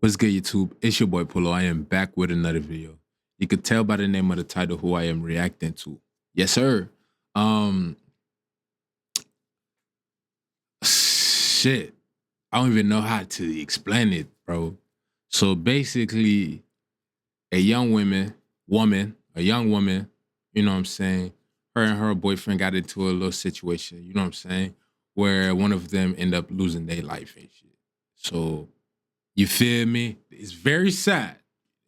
What's good, YouTube? It's your boy Polo. I am back with another video. You could tell by the name of the title who I am reacting to. Yes, sir. Shit. I don't even know how to explain it, bro. So basically, a young woman, you know what I'm saying? Her and her boyfriend got into a little situation, you know what I'm saying? Where one of them end up losing their life and shit. So, you feel me? It's very sad.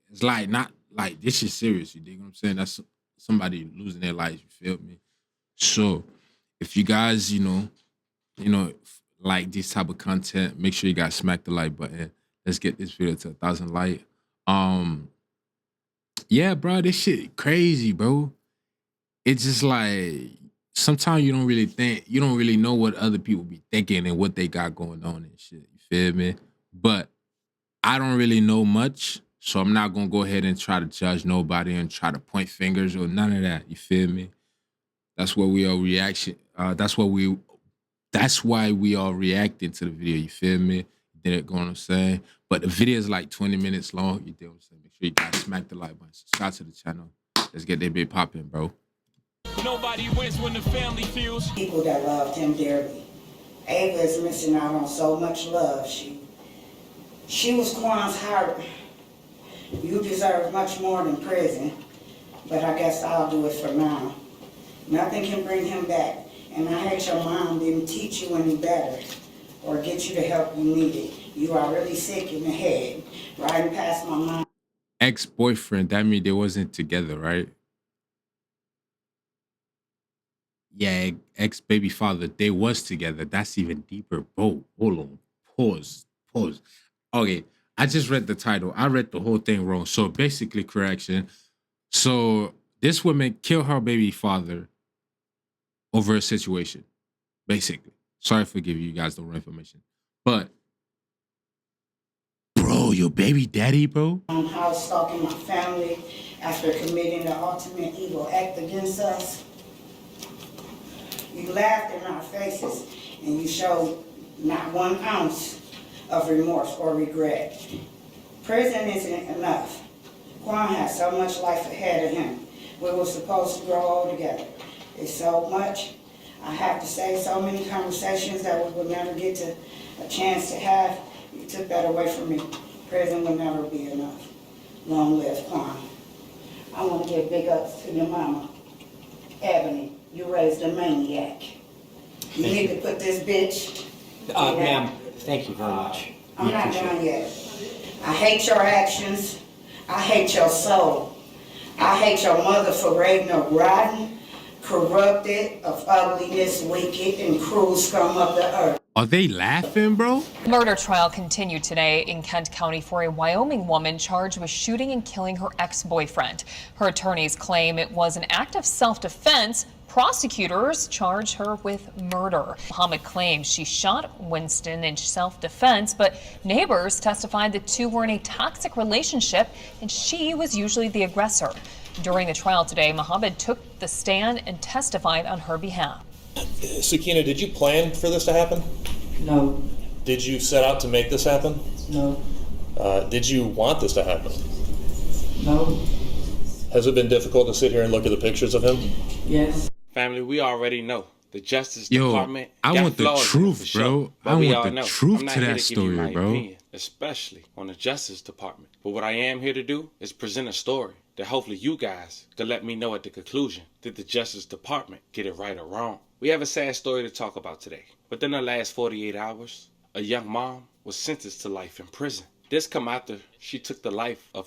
It's like not like this is serious. You dig what I'm saying? That's somebody losing their life. You feel me? So if you guys, like this type of content, make sure you guys smack the like button. Let's get this video to 1,000 likes. Yeah, bro, this shit crazy, bro. It's just like sometimes you don't really know what other people be thinking and what they got going on and shit. You feel me? But I don't really know much, so I'm not gonna go ahead and try to judge nobody and try to point fingers or none of that. You feel me? That's why we are reaction. That's why we are reacting to the video. You feel me? You did what I'm saying? But the video is like 20 minutes long. You did what I'm saying? Make sure you guys smack the like button. Subscribe to the channel. Let's get that bit popping, bro. Nobody wins when the family feels. People that loved him dearly. Ava is missing out on so much love. She was Quan's heart. You deserve much more than prison, but I guess I'll do it for now. Nothing can bring him back, and I hate your mom didn't teach you any better or get you the help you needed. You are really sick in the head, riding past my mom. Ex-boyfriend, that means they wasn't together, right? Yeah, ex-baby father, they was together. That's even deeper. Bro, hold on. Pause. Okay, I just read the title. I read the whole thing wrong. So basically, correction. So this woman killed her baby father over a situation, basically. Sorry for giving you guys the wrong information. But, bro, your baby daddy, bro? House stalking my family after committing the ultimate evil act against us. You laughed in our faces and you showed not 1 ounce of remorse or regret. Prison isn't enough. Quan has so much life ahead of him. We were supposed to grow old together. It's so much. I have to say, so many conversations that we would never get to a chance to have. You took that away from me. Prison will never be enough. Long live Quan. I want to give big ups to your mama, Ebony. You raised a maniac. You need to put this bitch. Ma'am, thank you very much. I'm not done yet. I hate your actions. I hate your soul. I hate your mother for raising a rotten, corrupted, of ugliness, wicked, and cruel scum of the earth. Are they laughing, bro? Murder trial continued today in Kent County for a Wyoming woman charged with shooting and killing her ex-boyfriend. Her attorneys claim it was an act of self-defense. Prosecutors charge her with murder. Muhammad claims she shot Winston in self-defense, but neighbors testified the two were in a toxic relationship and she was usually the aggressor. During the trial today, Muhammad took the stand and testified on her behalf. Sakina, did you plan for this to happen? No. Did you set out to make this happen? No. Did you want this to happen? No. Has it been difficult to sit here and look at the pictures of him? Yes. Family, we already know the Justice Yo, Department. I got want the flaws in it truth, for sure. bro. But I we want all the know. truth I'm not to here that to give you story, my bro. opinion, especially on the Justice Department. But what I am here to do is present a story that hopefully you guys can let me know at the conclusion. Did the Justice Department get it right or wrong? We have a sad story to talk about today. Within the last 48 hours, a young mom was sentenced to life in prison. This come after she took the life of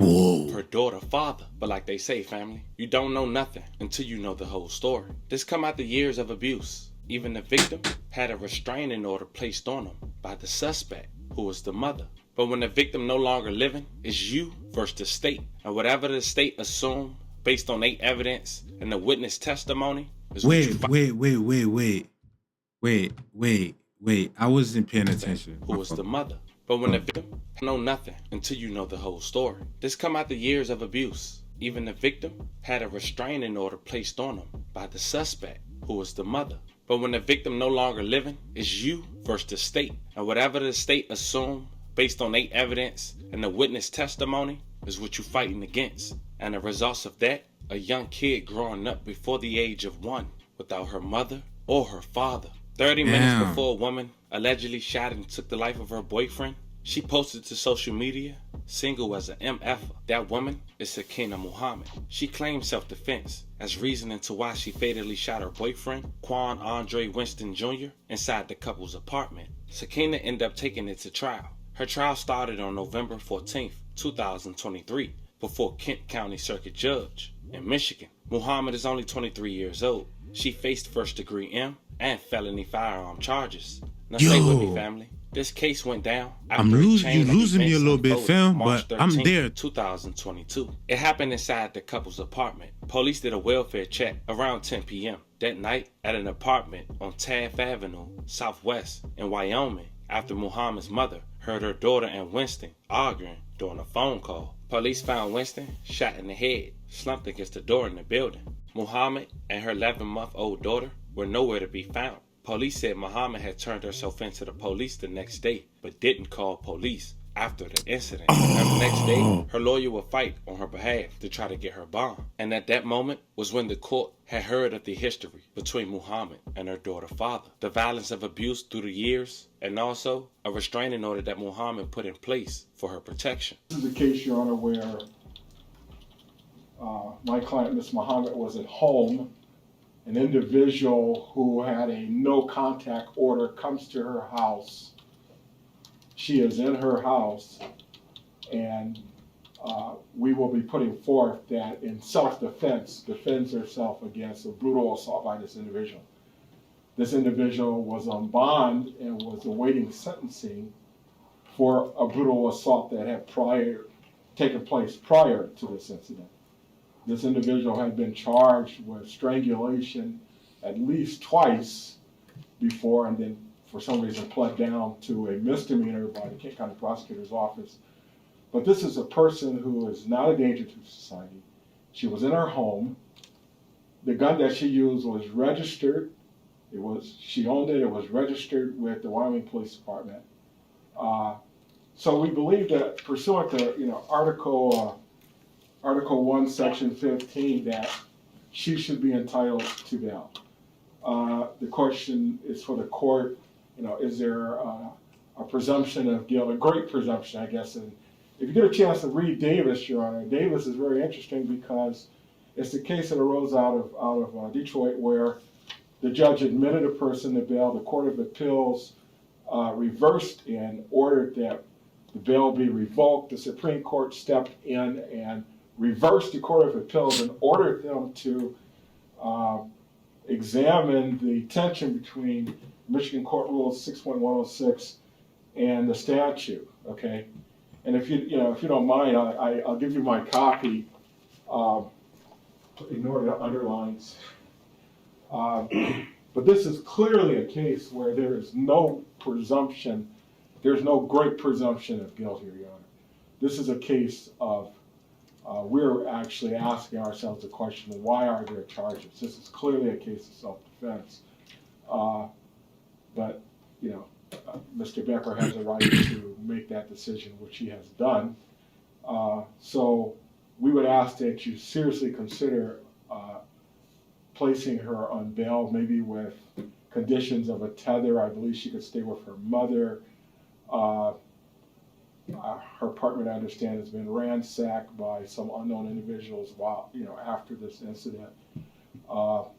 her daughter father. But like they say, family, you don't know nothing until you know the whole story. This come after years of abuse. Even the victim had a restraining order placed on him by the suspect, who was the mother. But when the victim no longer living, it's you versus the state. And whatever the state assume based on their evidence and the witness testimony is Wait. I wasn't paying attention. who was the mother. But when the victim know nothing until you know the whole story. This come after years of abuse. Even the victim had a restraining order placed on him by the suspect, who was the mother. But when the victim no longer living, it's you versus the state. And whatever the state assume based on their evidence and the witness testimony is what you fighting against. And the results of that, a young kid growing up before the age of 1 without her mother or her father. 30 minutes before a woman allegedly shot and took the life of her boyfriend, she posted to social media, single as an MF. That woman is Sakina Muhammad. She claimed self-defense as reasoning to why she fatally shot her boyfriend, Quan Andre Winston Jr., inside the couple's apartment. Sakina ended up taking it to trial. Her trial started on November 14th, 2023, before Kent County Circuit Judge in Michigan. Muhammad is only 23 years old. She faced first-degree M and felony firearm charges. Now stay with me, family. This case went down after you losing me a little bit, fam, but I'm there. 2022. It happened inside the couple's apartment. Police did a welfare check around 10 p.m. that night at an apartment on Taft Avenue, Southwest in Wyoming, after Muhammad's mother heard her daughter and Winston arguing during a phone call. Police found Winston shot in the head, slumped against the door in the building. Muhammad and her 11-month-old daughter were nowhere to be found. Police said Muhammad had turned herself in to the police the next day, but didn't call police after the incident. And the next day, her lawyer would fight on her behalf to try to get her bond. And at that moment was when the court had heard of the history between Muhammad and her daughter's father, the violence of abuse through the years, and also a restraining order that Muhammad put in place for her protection. This is a case, Your Honor, where my client, Ms. Muhammad, was at home. An individual who had a no contact order comes to her house. She is in her house, and we will be putting forth that in self-defense, defends herself against a brutal assault by this individual. This individual was on bond and was awaiting sentencing for a brutal assault that had taken place prior to this incident. This individual had been charged with strangulation at least twice before, and then for some reason pled down to a misdemeanor by the Kent County Prosecutor's Office. But this is a person who is not a danger to society. She was in her home. The gun that she used was registered. She owned it. It was registered with the Wyoming Police Department. So we believe that pursuant to Article 1, Section 15, that she should be entitled to bail. The question is for the court, is there a presumption of guilt, a great presumption, I guess. And if you get a chance to read Davis, Your Honor, Davis is very interesting because it's the case that arose out of Detroit where the judge admitted a person to bail. The Court of Appeals reversed and ordered that the bail be revoked. The Supreme Court stepped in and reversed the Court of Appeals and ordered them to examine the tension between Michigan Court Rule 6.106 and the statute. Okay, and if you don't mind, I'll give you my copy. Ignore the underlines. But this is clearly a case where there is no presumption. There's no great presumption of guilt here, Your Honor. This is a case of we're actually asking ourselves the question, why are there charges? This is clearly a case of self-defense. But, Mr. Becker has a right to make that decision, which he has done. So we would ask that you seriously consider placing her on bail, maybe with conditions of a tether. I believe she could stay with her mother. Her apartment, I understand, has been ransacked by some unknown individuals after this incident. But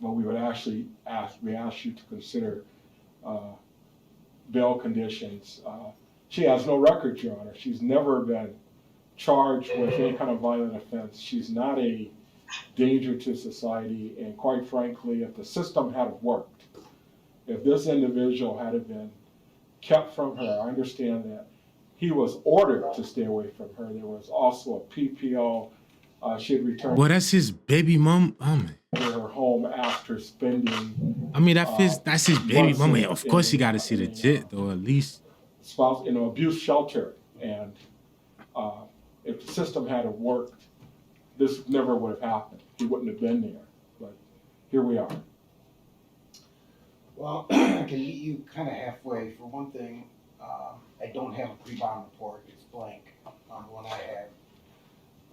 we would ask you to consider bail conditions. She has no record, Your Honor. She's never been charged with any kind of violent offense. She's not a danger to society, and quite frankly, if the system had worked, if this individual had been kept from her, I understand that he was ordered to stay away from her. There was also a PPO. She had returned. Well, that's his baby mom. Oh man. To her home after spending. I mean, that's his baby mama. Of course, he got to see the jit, though, at least. Spouse, abuse shelter, and if the system had worked, this never would have happened. He wouldn't have been there. But here we are. Well, I can meet you kind of halfway. For one thing, I don't have a pre-bond report. It's blank on the one I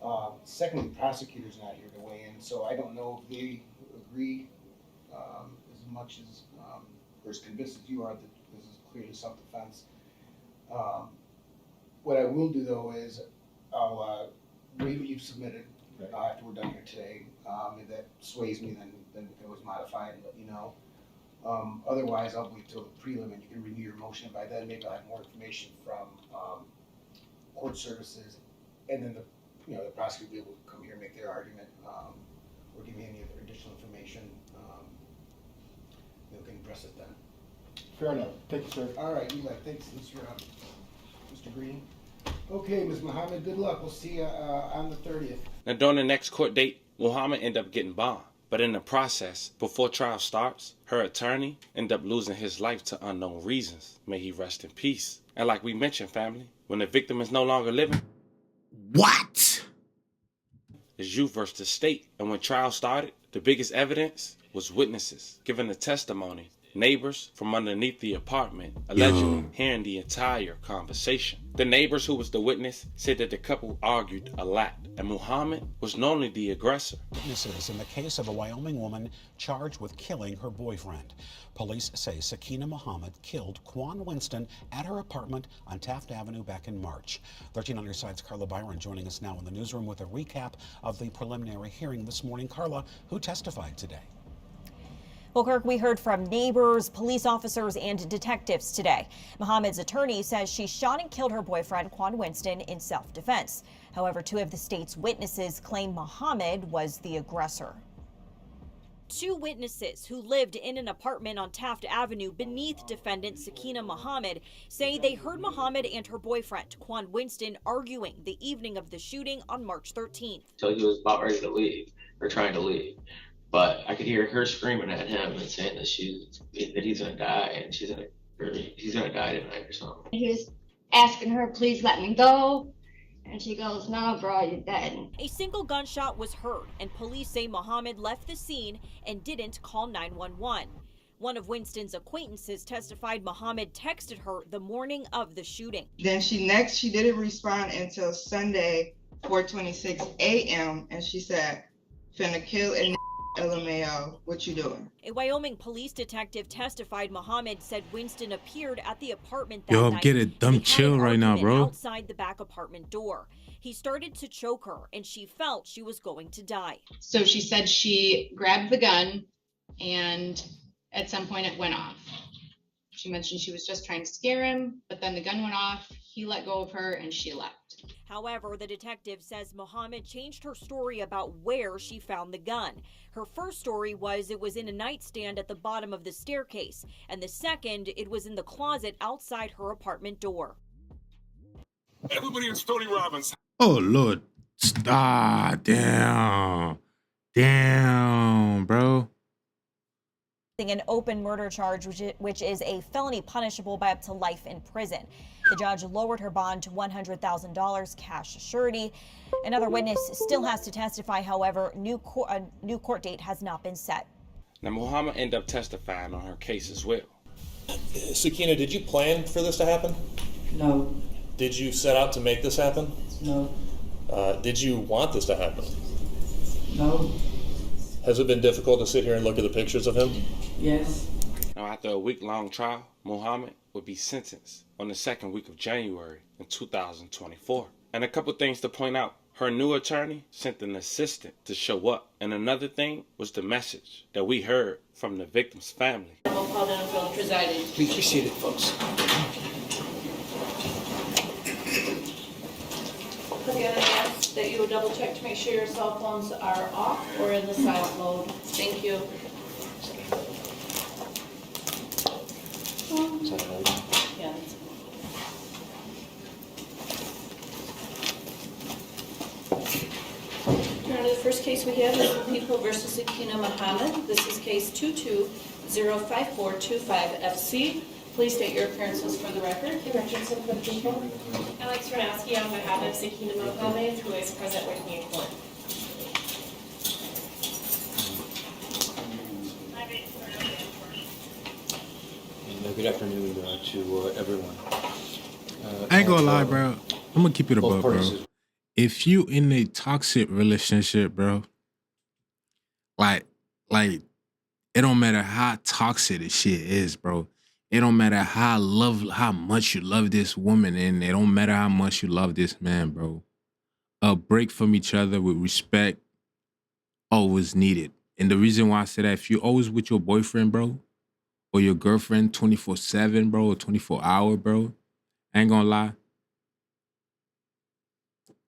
have. Secondly, the prosecutor's not here to weigh in, so I don't know if they agree as much as, or as convinced as you are that this is clearly self-defense. What I will do though is I'll read what you've submitted after we're done here today. If that sways me, then we can always modify it and let you know. Otherwise, I'll wait till the prelim and you can renew your motion. By then, maybe I'll have more information from court services, and then the prosecutor will be able to come here and make their argument, or give me any other additional information. We can address it then. Fair enough. Thank you, sir. All right, Eli, thanks, Mr. Green. Okay, Ms. Muhammad, good luck. We'll see you on the 30th. Now, during the next court date, Muhammad ended up getting bond. But in the process, before trial starts, her attorney ended up losing his life to unknown reasons. May he rest in peace. And like we mentioned, family, when the victim is no longer living, What? it's you versus the state. And when trial started, the biggest evidence was witnesses giving the testimony. Neighbors from underneath the apartment allegedly hearing the entire conversation. The neighbors who was the witness said that the couple argued a lot, and Muhammad was normally the aggressor. Witnesses in the case of a Wyoming woman charged with killing her boyfriend. Police say Sakina Muhammad killed Quan Winston at her apartment on Taft Avenue back in March. 13 on your side's Carla Byron joining us now in the newsroom with a recap of the preliminary hearing this morning. Carla, who testified today? Well, Kirk, we heard from neighbors, police officers, and detectives today. Muhammad's attorney says she shot and killed her boyfriend, Quan Winston, in self-defense. However, two of the state's witnesses claim Muhammad was the aggressor. Two witnesses who lived in an apartment on Taft Avenue beneath defendant Sakina Muhammad say they heard Muhammad and her boyfriend, Quan Winston, arguing the evening of the shooting on March 13th. Till he was about ready to leave, or trying to leave. But I could hear her screaming at him and saying that he's gonna die, and he's gonna die tonight or something. He was asking her, please let me go. And she goes, no, bro, you're dead. A single gunshot was heard, and police say Muhammad left the scene and didn't call 911. One of Winston's acquaintances testified Muhammad texted her the morning of the shooting. Then she didn't respond until Sunday, 4:26 a.m. And she said, finna kill a LMAO, what you doing? A Wyoming police detective testified Muhammad said Winston appeared at the apartment that Yo, night. get a dumb chill right now, bro. Outside the back apartment door. He started to choke her and she felt she was going to die. So she said she grabbed the gun and at some point it went off. She mentioned she was just trying to scare him, but then the gun went off, he let go of her and she left. However, the detective says Muhammad changed her story about where she found the gun. Her first story was it was in a nightstand at the bottom of the staircase, and the second, it was in the closet outside her apartment door. Everybody is Tony Robbins. Oh, Lord. Damn, bro. An open murder charge, which is a felony punishable by up to life in prison. The judge lowered her bond to $100,000 cash surety. Another witness still has to testify. However, a new court date has not been set. Now, Muhammad ended up testifying on her case as well. Sakina, did you plan for this to happen? No. Did you set out to make this happen? No. Did you want this to happen? No. Has it been difficult to sit here and look at the pictures of him? Yes. Now, after a week-long trial, Muhammad would be sentenced on the second week of January in 2024. And a couple things to point out. Her new attorney sent an assistant to show up. And another thing was the message that we heard from the victim's family. Paul Denfield presiding. Please be seated, folks. Again, I ask that you would double check to make sure your cell phones are off or in the silent mode. Thank you. Yeah. Turn to the first case we have is People versus Sakina Muhammad. This is case 22-05425 FC. Please state your appearances for the record. Richardson for the people. Alex Ranowski on behalf of Sakina Muhammad, who is present with me in court. Good afternoon to everyone. I ain't gonna lie, bro. I'm gonna keep it both above, bro. parties- If you in a toxic relationship, bro, like, it don't matter how toxic this shit is, bro. It don't matter how much you love this woman, and it don't matter how much you love this man, bro. A break from each other with respect always needed. And the reason why I say that, if you're always with your boyfriend, bro, or your girlfriend 24/7, bro, or 24-hour, bro, I ain't gonna lie.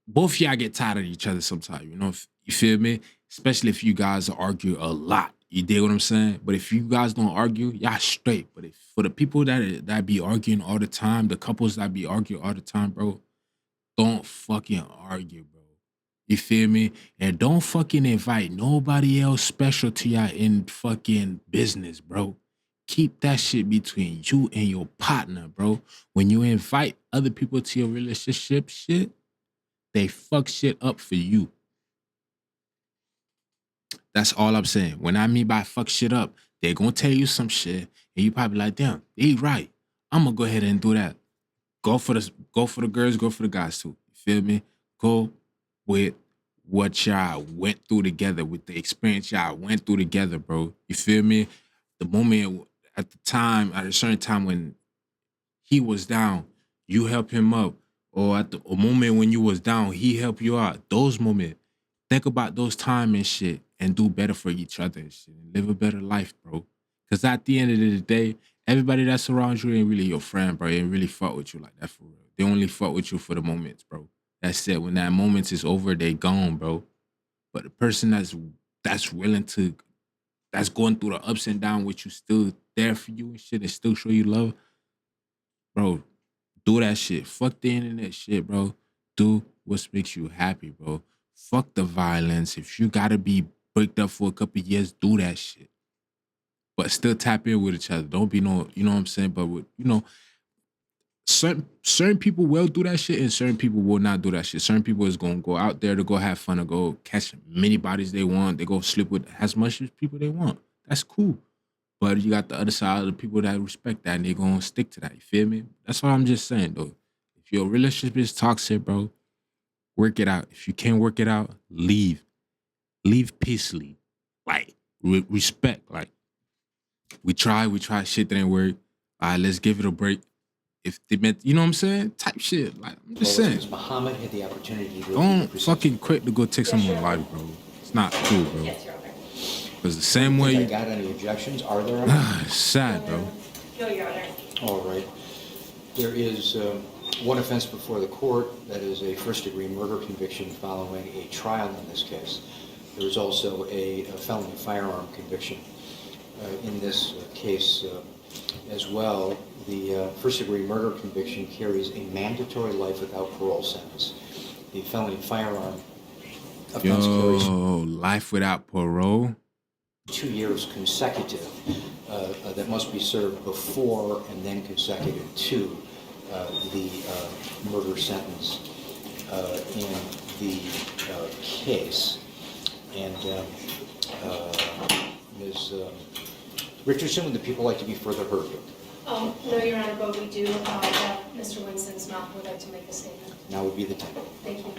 Both y'all get tired of each other sometimes, you know? You feel me? Especially if you guys argue a lot. You dig what I'm saying? But if you guys don't argue, y'all straight. But if for the people that be arguing all the time, the couples that be arguing all the time, bro, don't fucking argue, bro. You feel me? And don't fucking invite nobody else special to y'all in fucking business, bro. Keep that shit between you and your partner, bro. When you invite other people to your relationship shit, they fuck shit up for you. That's all I'm saying. When I mean by fuck shit up, they're gonna tell you some shit, and you probably like, damn, they right. I'm gonna go ahead and do that. Go for the girls, go for the guys too. You feel me? Go with what y'all went through together, with the experience y'all went through together, bro. You feel me? The moment at a certain time when he was down, you help him up. Or at a moment when you was down, he helped you out. Those moments, think about those time and shit, and do better for each other and shit, and live a better life, bro. Because at the end of the day, everybody that's around you ain't really your friend, bro. They ain't really fuck with you like that for real. They only fuck with you for the moments, bro. That's it. When that moment is over, they gone, bro. But the person that's willing to, that's going through the ups and downs with you, still there for you and shit, and still show you love, bro, do that shit. Fuck the internet shit, bro. Do what makes you happy, bro. Fuck the violence. If you gotta be breaked up for a couple of years, do that shit. But still tap in with each other. Don't be no, you know what I'm saying? But with, you know, certain people will do that shit and certain people will not do that shit. Certain people is gonna go out there to go have fun, to go catch many bodies they want. They go sleep with as much as people they want. That's cool. But you got the other side of the people that respect that and they're gonna stick to that. You feel me? That's what I'm just saying, though. If your relationship is toxic, bro, work it out. If you can't work it out, leave. Leave peacefully. Like, respect. Like, we try, shit didn't work. All right, let's give it a break. If they meant, you know what I'm saying? Type shit. Like, I'm just saying. Muhammad had the opportunity to Don't fucking quit to go take someone's life, bro. It's not cool, bro. Because the same way you got any objections? Are there any? It's sad, bro. No, Your Honor. All right. There is one offense before the court, that is a first-degree murder conviction following a trial in this case. There is also a felony firearm conviction in this case as well. The first-degree murder conviction carries a mandatory life without parole sentence. The felony firearm offense carries life without parole? 2 years consecutive that must be served before and then consecutive to the murder sentence in the case. And Ms. Richardson, would the people like to be further heard? No, Your Honor, but we do have Mr. Winston's mouth would like to make a statement. Now would be the time. Thank you.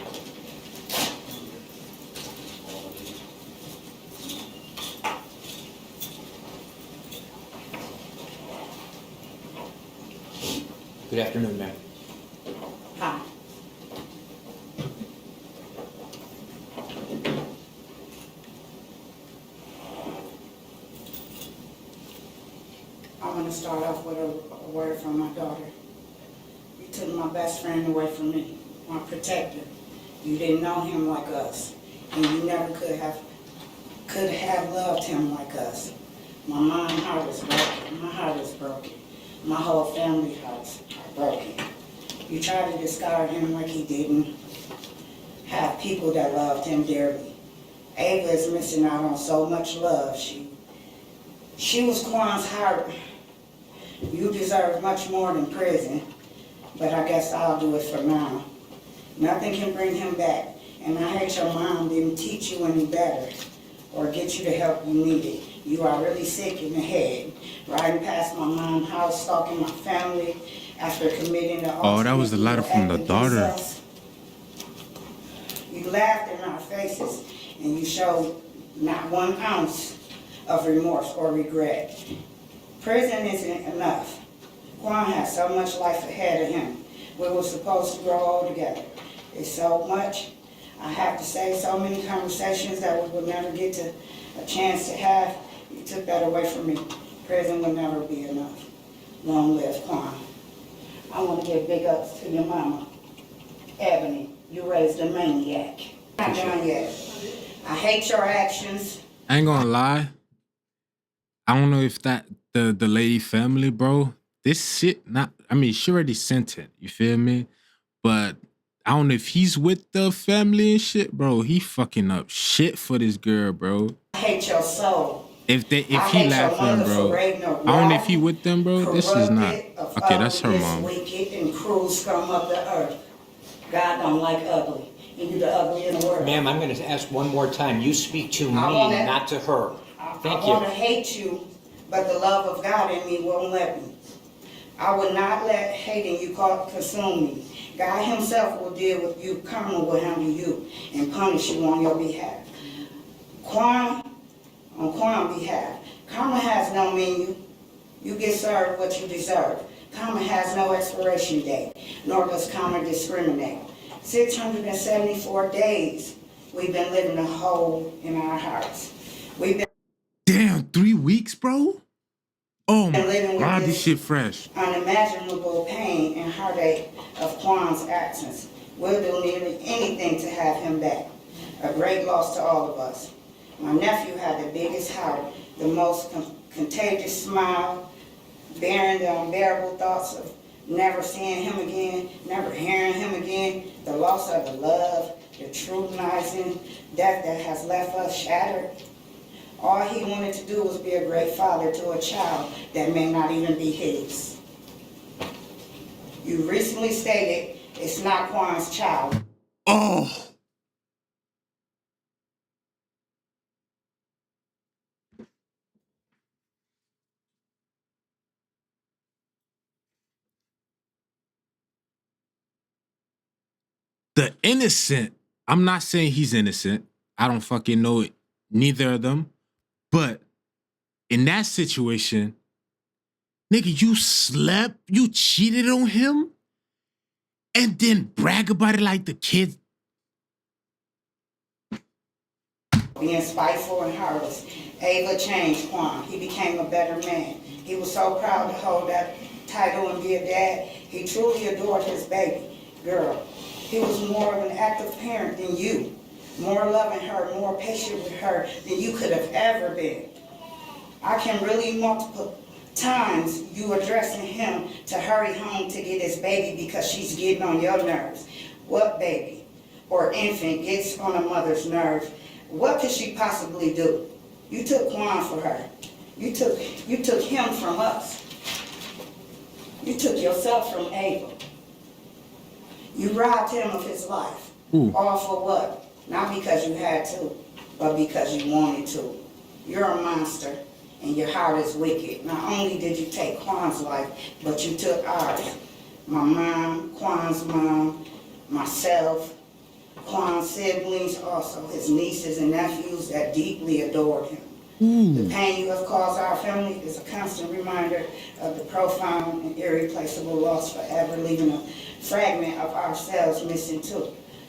Good afternoon, ma'am. Hi. I want to start off with a word from my daughter. You took my best friend away from me, my protector. You didn't know him like us, and you never could have loved him like us. My heart is broken. My heart is broken. My whole family hearts are broken. You tried to discard him like he didn't have people that loved him dearly. Ava is missing out on so much love. She was Quan's heart. You deserve much more than prison, but I guess I'll do it for now. Nothing can bring him back, and I hate your mom didn't teach you any better or get you the help you needed. You are really sick in the head. Riding past my mom's house, stalking my family after committing the Oh, that was the letter from the daughter. You laughed in our faces and you showed not 1 ounce of remorse or regret. Prison isn't enough. Quan has so much life ahead of him. We were supposed to grow old together. It's so much. I have to say, so many conversations that we will never get to a chance to have. You took that away from me. Prison will never be enough. Long live Quan. I want to give big ups to your mama, Ebony. You raised a maniac. Not done yet. I hate your actions. I ain't gonna lie. I don't know if that the lady family, bro. This shit not. I mean, she already sent it. You feel me? But I don't know if he's with the family and shit, bro. He fucking up shit for this girl, bro. I hate your soul. If he laughing, bro. I don't know if he with them, bro. This is not. Okay, that's her mom. Wicked and cruel scum of the earth. God don't like ugly. And you the ugly in the world. Ma'am, I'm going to ask one more time. You speak to me, not to her. Thank I you. want to hate you, but the love of God in me won't let me. I will not let hating you consume me. God himself will deal with you. Karma will handle you and punish you on your behalf. On Quan's behalf. Karma has no menu. You get served what you deserve. Karma has no expiration date, nor does karma discriminate. 674 days we've been living a hole in our hearts. We've been Damn, 3 weeks, bro? Oh my living with God, this this shit fresh. unimaginable pain and heartache of Quan's absence. We'll do nearly anything to have him back. A great loss to all of us. My nephew had the biggest heart, the most contagious smile, bearing the unbearable thoughts of never seeing him again, never hearing him again, the loss of the love, the traumatizing death that has left us shattered. All he wanted to do was be a great father to a child that may not even be his. You recently stated it's not Quan's child. Oh. The innocent, I'm not saying he's innocent. I don't fucking know it, neither of them. But in that situation, nigga, you slept, you cheated on him, and then brag about it like the kids. Being spiteful and heartless, Ava changed Quan. He became a better man. He was so proud to hold that title and be a dad. He truly adored his baby girl. He was more of an active parent than you, more loving her, more patient with her than you could have ever been. I can really multiple times you addressing him to hurry home to get his baby because she's getting on your nerves. What baby or infant gets on a mother's nerves? What could she possibly do? You took Quan for her. You took him from us. You took yourself from Ava. You robbed him of his life. All for what? Not because you had to, but because you wanted to. You're a monster, and your heart is wicked. Not only did you take Quan's life, but you took ours. My mom, Quan's mom, myself, Quan's siblings, also his nieces and nephews that deeply adored him. The pain you have caused our family is a constant reminder of the profound and irreplaceable loss, forever leaving a fragment of ourselves missing too.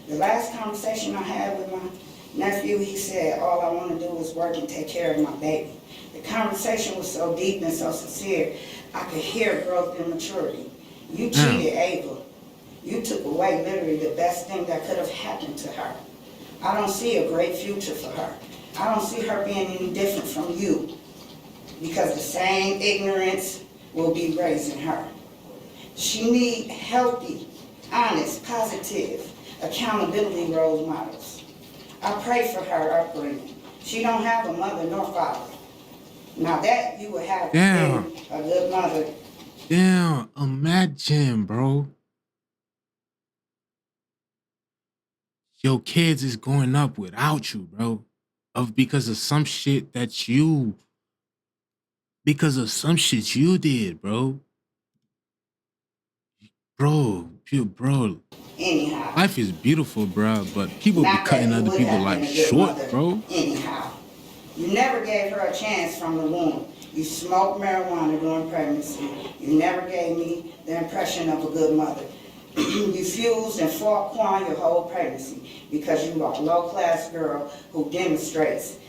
The last conversation I had with my nephew, he said, all I want to do is work and take care of my baby. The conversation was so deep and so sincere, I could hear growth and maturity. You cheated Ava. You took away literally the best thing that could have happened to her. I don't see a great future for her. I don't see her being any different from you, because the same ignorance will be raising her. She needs healthy, honest, positive, accountability role models. I pray for her upbringing. She don't have a mother nor father. Now that you would have been a good mother. Damn, imagine, bro. Your kids is going up without you, bro. Because of some shit that you because of some shit you did, bro. Bro. Anyhow. Life is beautiful, bro, but people be Not cutting that you other would people have like been a good short, mother bro. Anyhow. You never gave her a chance from the womb. You smoked marijuana during pregnancy. You never gave me the impression of a good mother. You fused and fought Quan your whole pregnancy because you are a low-class girl who demonstrates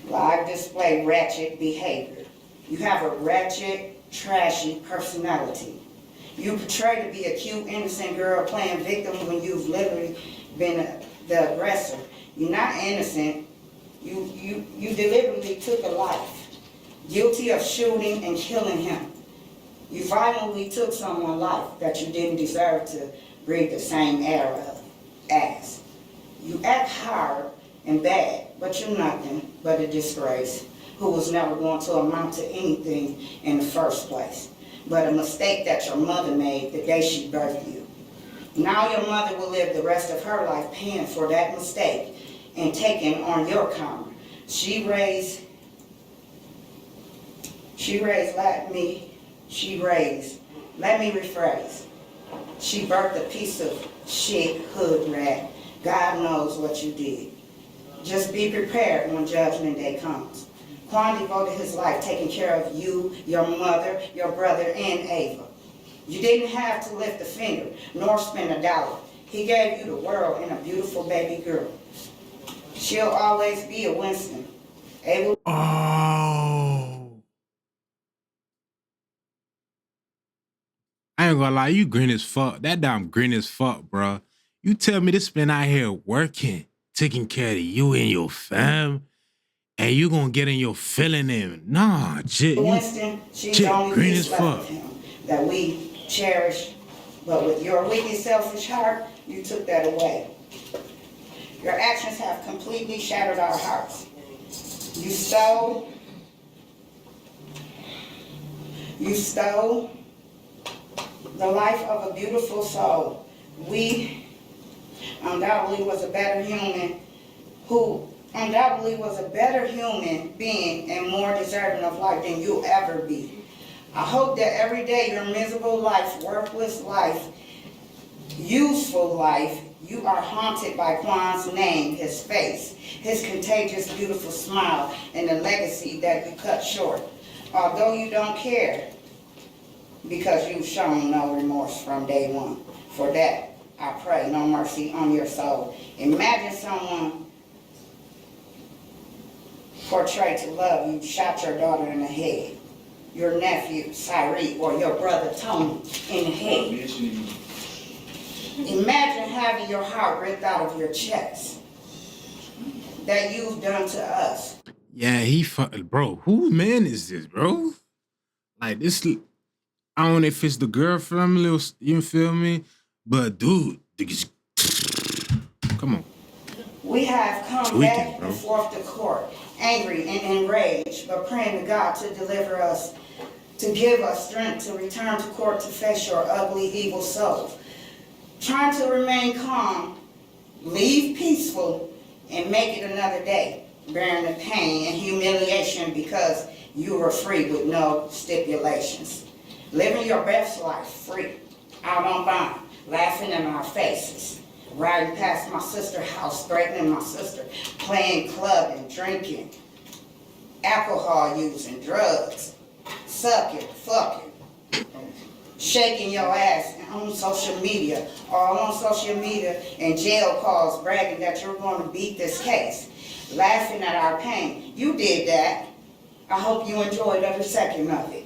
live display ratchet behavior. You have a ratchet, trashy personality. You portray to be a cute, innocent girl playing victim when you've literally been the aggressor. You're not innocent. You deliberately took a life, guilty of shooting and killing him. You violently took someone's life that you didn't deserve to breathe the same air of as. You act hard and bad, but you're nothing but a disgrace who was never going to amount to anything in the first place, but a mistake that your mother made the day she birthed you. Now your mother will live the rest of her life paying for that mistake and taking on your karma. She raised, let me rephrase. She birthed a piece of shit hood rat. God knows what you did. Just be prepared when Judgment Day comes. Quan devoted his life taking care of you, your mother, your brother, and Ava. You didn't have to lift a finger, nor spend a dollar. He gave you the world and a beautiful baby girl. She'll always be a Winston. Ava. Oh. I ain't gonna lie, you green as fuck. That damn green as fuck, bro. You tell me this man out here working, taking care of you and your fam, and you gonna get in your feeling in. Nah, Jit. Winston, she's the only green piece as left fuck. of him that we cherish. But with your wicked, selfish heart, you took that away. Your actions have completely shattered our hearts. You stole the life of a beautiful soul. We undoubtedly was a better human being and more deserving of life than you'll ever be. I hope that every day your miserable life, worthless life, useful life, you are haunted by Quan's name, his face, his contagious, beautiful smile, and the legacy that you cut short. Although you don't care, because you've shown no remorse from day one. For that, I pray no mercy on your soul. Imagine someone portrayed to love you, shot your daughter in the head, your nephew, Cyree, or your brother, Tony, in the head. Imagine having your heart ripped out of your chest that you've done to us. Yeah, he fucking, bro. Whose man is this, bro? Like this, I don't know if it's the girl family or you feel me, but dude, come on. We have come back and forth to court, angry and enraged, but praying to God to deliver us, to give us strength to return to court to face your ugly, evil souls. Trying to remain calm, leave peaceful, and make it another day, bearing the pain and humiliation because you were free with no stipulations. Living your best life free, out on bond, laughing in our faces, riding past my sister's house, threatening my sister, playing clubbing, drinking, alcohol using, drugs, sucking, fucking, shaking your ass on social media, all on social media and jail calls bragging that you're going to beat this case, laughing at our pain. You did that. I hope you enjoyed every second of it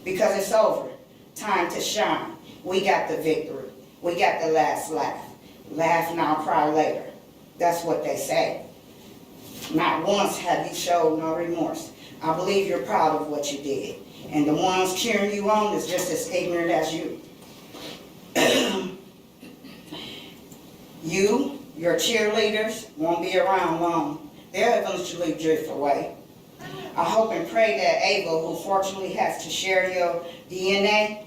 because it's over. Time to shine. We got the victory. We got the last laugh. Laugh now, cry later. That's what they say. Not once have you showed no remorse. I believe you're proud of what you did. And the ones cheering you on is just as ignorant as you. Your cheerleaders won't be around long. They'll eventually drift away. I hope and pray that Ava, who fortunately has to share your DNA,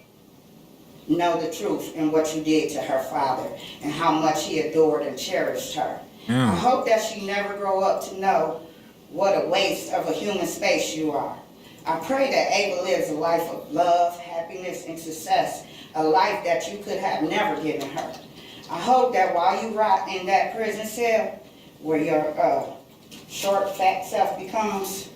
know the truth and what you did to her father and how much he adored and cherished her. I hope that she never grow up to know what a waste of a human space you are. I pray that Ava lives a life of love, happiness, and success, a life that you could have never given her. I hope that while you rot in that prison cell, where your short, fat self becomes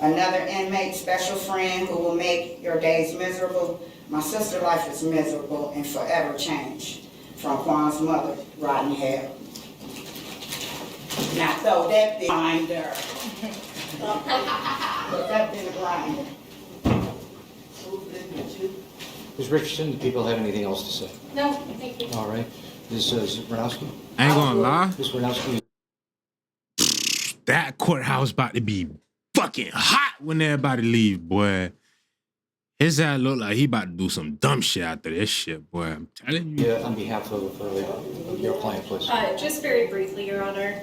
another inmate, special friend who will make your days miserable, my sister's life is miserable and forever changed. From Juan's mother, rotten hell. Now throw that thing behind her. Put that in the grinder. Ms. Richardson, do people have anything else to say? No, thank you. All right. Ms. Zbranowski? I ain't gonna lie. Ms. Zbranowski? That courthouse about to be fucking hot when everybody leave, boy. His ass look like he about to do some dumb shit after this shit, boy. I'm telling you. Yeah, on behalf of your client, please. Just very briefly, Your Honor.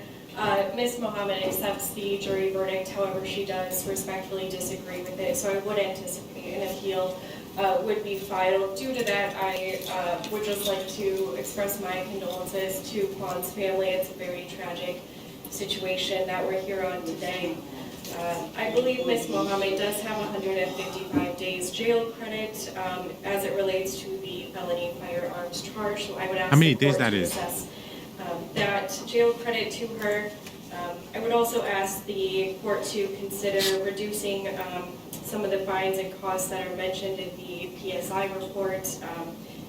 Ms. Mohammed accepts the jury verdict, however, she does respectfully disagree with it, so I would anticipate an appeal would be filed. Due to that, I would just like to express my condolences to Juan's family. It's a very tragic situation that we're here on today. I believe Ms. Mohammed does have 155 days jail credit as it relates to the felony firearms charge, so I would ask how many the court days that to is? assess that jail credit to her. I would also ask the court to consider reducing some of the fines and costs that are mentioned in the PSI report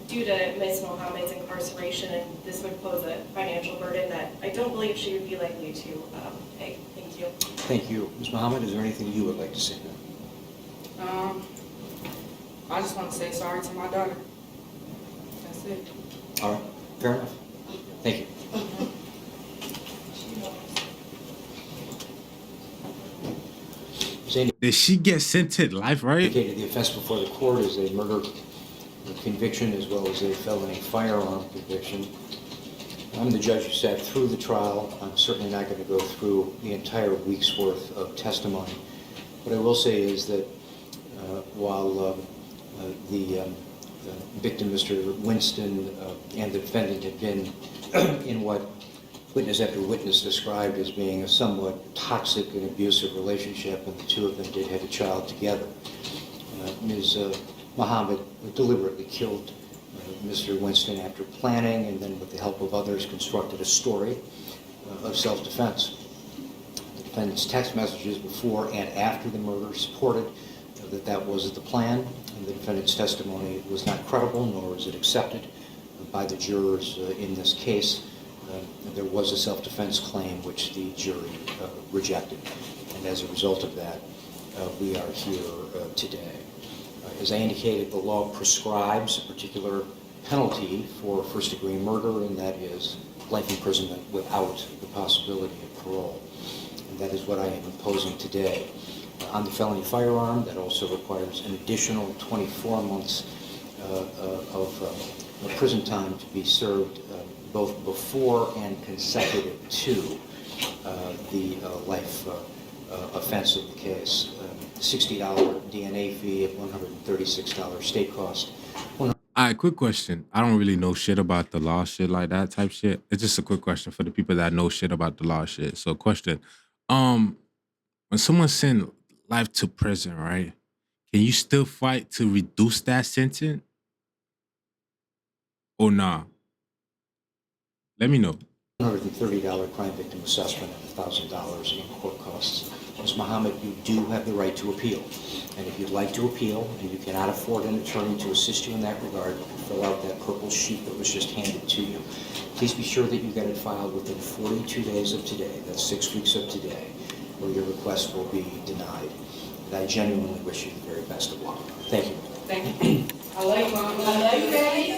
due to Ms. Mohammed's incarceration, and this would pose a financial burden that I don't believe she would be likely to pay. Thank you. Thank you. Ms. Mohammed, is there anything you would like to say? I just want to say sorry to my daughter. That's it. All right. Fair enough. Thank you. Did she get sentenced life, right? The offense before the court is a murder conviction as well as a felony firearm conviction. I'm the judge who sat through the trial. I'm certainly not going to go through the entire week's worth of testimony. What I will say is that while the victim, Mr. Winston, and the defendant had been in what witness after witness described as being a somewhat toxic and abusive relationship, and the two of them did have a child together. Ms. Mohammed deliberately killed Mr. Winston after planning, and then with the help of others constructed a story of self-defense. The defendant's text messages before and after the murder supported that that was the plan, and the defendant's testimony was not credible, nor was it accepted by the jurors in this case. There was a self-defense claim which the jury rejected, and as a result of that, we are here today. As I indicated, the law prescribes a particular penalty for first-degree murder, and that is life imprisonment without the possibility of parole. And that is what I am imposing today. On the felony firearm, that also requires an additional 24 months of prison time to be served both before and consecutive to the life offense of the case. $60 DNA fee, $136 state cost. All right, quick question. I don't really know shit about the law, shit like that type shit. It's just a quick question for the people that know shit about the law shit. So question, when someone send life to prison, right? Can you still fight to reduce that sentence? Or nah? Let me know. $130 crime victim assessment and $1,000 in court costs. Ms. Mohammed, you do have the right to appeal. And if you'd like to appeal and you cannot afford an attorney to assist you in that regard, you can fill out that purple sheet that was just handed to you. Please be sure that you get it filed within 42 days of today. That's 6 weeks of today, or your request will be denied. And I genuinely wish you the very best of luck. Thank you. Thank you. I love you, Mom. I love you, baby.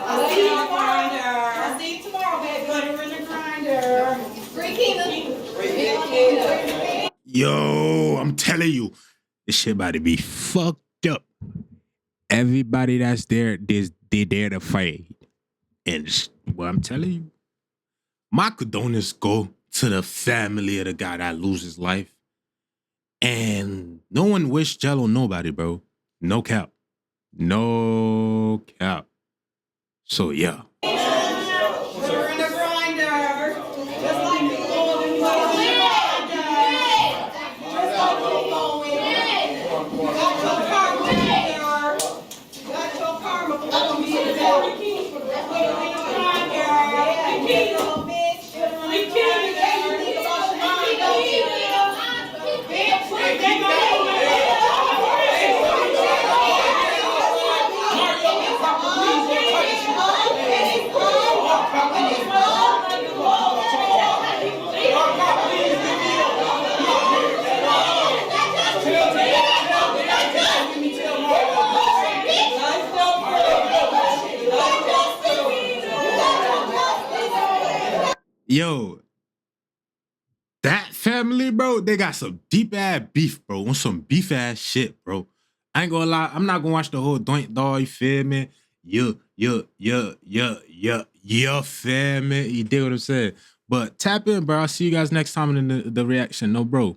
I'll see you tomorrow. I'll see you tomorrow, baby. Butter in the grinder. Free Kingdom. Yo, I'm telling you, this shit about to be fucked up. Everybody that's there, they're there to fight. And well, I'm telling you, my condolences go to the family of the guy that loses life. And no one wish jail on nobody, bro. No cap. No cap. So, yeah. Butter in the grinder. Just like the Lord and Yo, that family, bro, they got some deep ass beef, bro. On some beef ass shit, bro. I ain't gonna lie, I'm not gonna watch the whole Doink Dog, you feel me? Yeah, feel me? You dig what I'm saying? But tap in, bro. I'll see you guys next time in the reaction. No, bro.